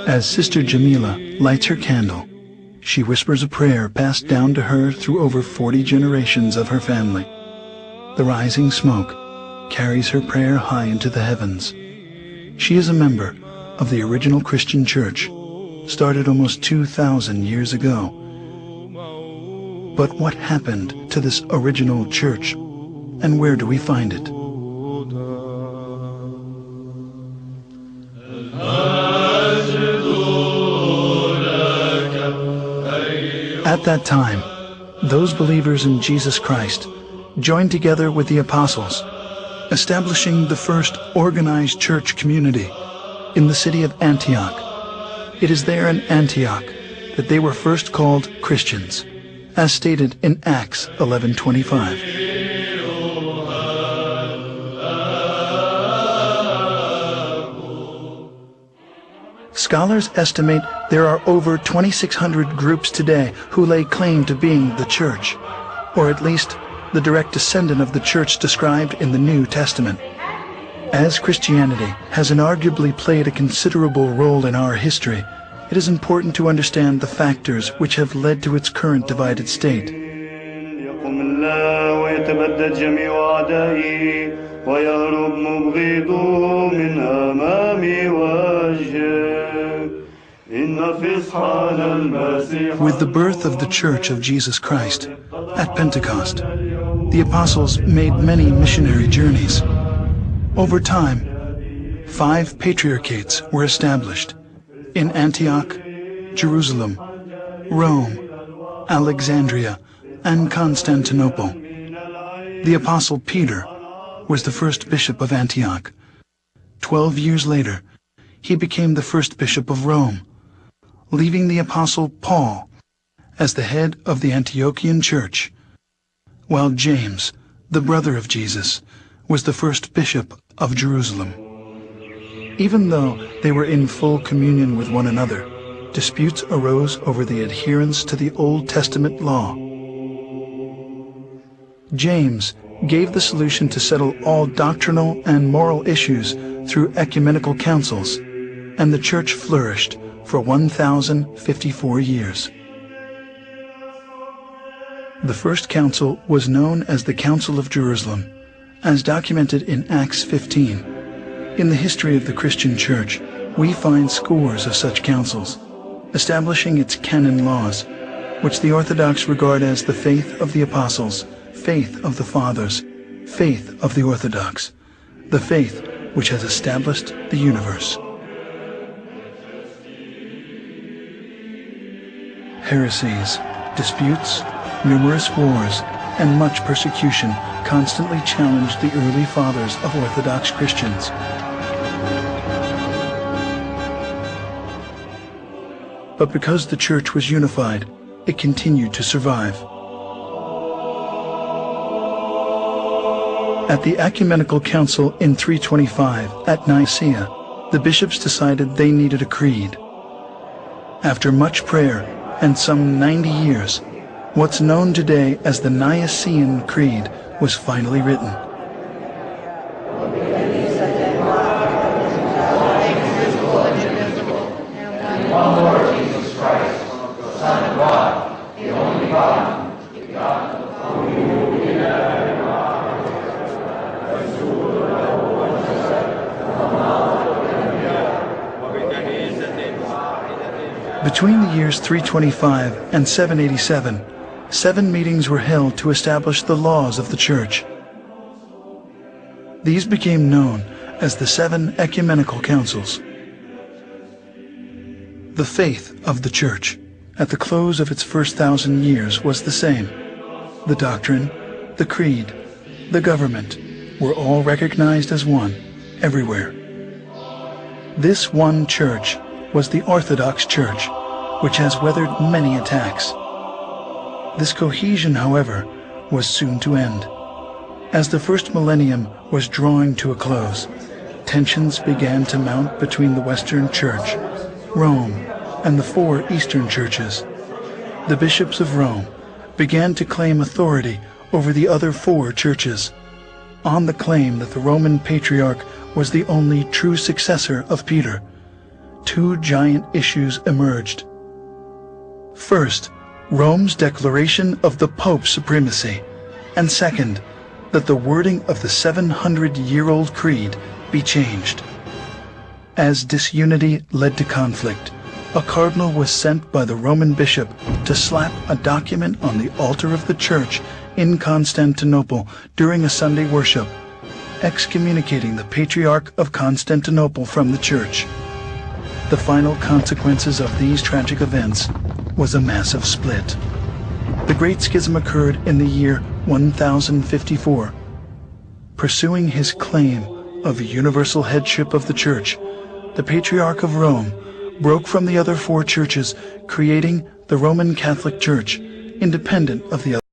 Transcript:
As Sister Jamila lights her candle, she whispers a prayer passed down to her through over 40 generations of her family. The rising smoke carries her prayer high into the heavens. She is a member of the original Christian church, started almost 2,000 years ago. But what happened to this original church, and where do we find it? At that time, those believers in Jesus Christ joined together with the apostles, establishing the first organized church community in the city of Antioch. It is there in Antioch that they were first called Christians, as stated in Acts 11:25. Scholars estimate there are over 2,600 groups today who lay claim to being the church, or at least the direct descendant of the church described in the New Testament. As Christianity has inarguably played a considerable role in our history, it is important to understand the factors which have led to its current divided state. With the birth of the Church of Jesus Christ at Pentecost, the apostles made many missionary journeys. Over time, 5 patriarchates were established in Antioch, Jerusalem, Rome, Alexandria, and Constantinople. The apostle Peter was the first bishop of Antioch. 12 years later, he became the first bishop of Rome, leaving the apostle Paul as the head of the Antiochian church, while James, the brother of Jesus, was the first bishop of Jerusalem. Even though they were in full communion with one another, disputes arose over the adherence to the Old Testament law. James gave the solution to settle all doctrinal and moral issues through ecumenical councils, and the church flourished for 1,054 years. The first council was known as the Council of Jerusalem, as documented in Acts 15. In the history of the Christian Church, we find scores of such councils, establishing its canon laws, which the Orthodox regard as the faith of the apostles, faith of the fathers, faith of the Orthodox, the faith which has established the universe. Heresies, disputes, numerous wars, and much persecution constantly challenged the early fathers of Orthodox Christians. But because the church was unified, it continued to survive. At the Ecumenical Council in 325 at Nicaea, the bishops decided they needed a creed. After much prayer and some 90 years, what's known today as the Nicene Creed was finally written. Between the years 325 and 787, 7 meetings were held to establish the laws of the Church. These became known as the 7 Ecumenical Councils. The faith of the Church at the close of its first 1,000 years was the same. The doctrine, the creed, the government were all recognized as one everywhere. This one church was the Orthodox Church, which has weathered many attacks. This cohesion, however, was soon to end. As the first millennium was drawing to a close, tensions began to mount between the Western Church, Rome, and the 4 Eastern churches. the bishops of Rome began to claim authority over the other 4 churches, on the claim that the Roman Patriarch was the only true successor of Peter. 2 giant issues emerged. First, Rome's declaration of the Pope's supremacy, and second, that the wording of the 700-year-old creed be changed. As disunity led to conflict, a cardinal was sent by the Roman bishop to slap a document on the altar of the church in Constantinople during a Sunday worship, excommunicating the Patriarch of Constantinople from the church. The final consequences of these tragic events was a massive split. The Great Schism occurred in the year 1054. Pursuing his claim of universal headship of the Church, the Patriarch of Rome broke from the other 4 churches, creating the Roman Catholic Church, independent of the other.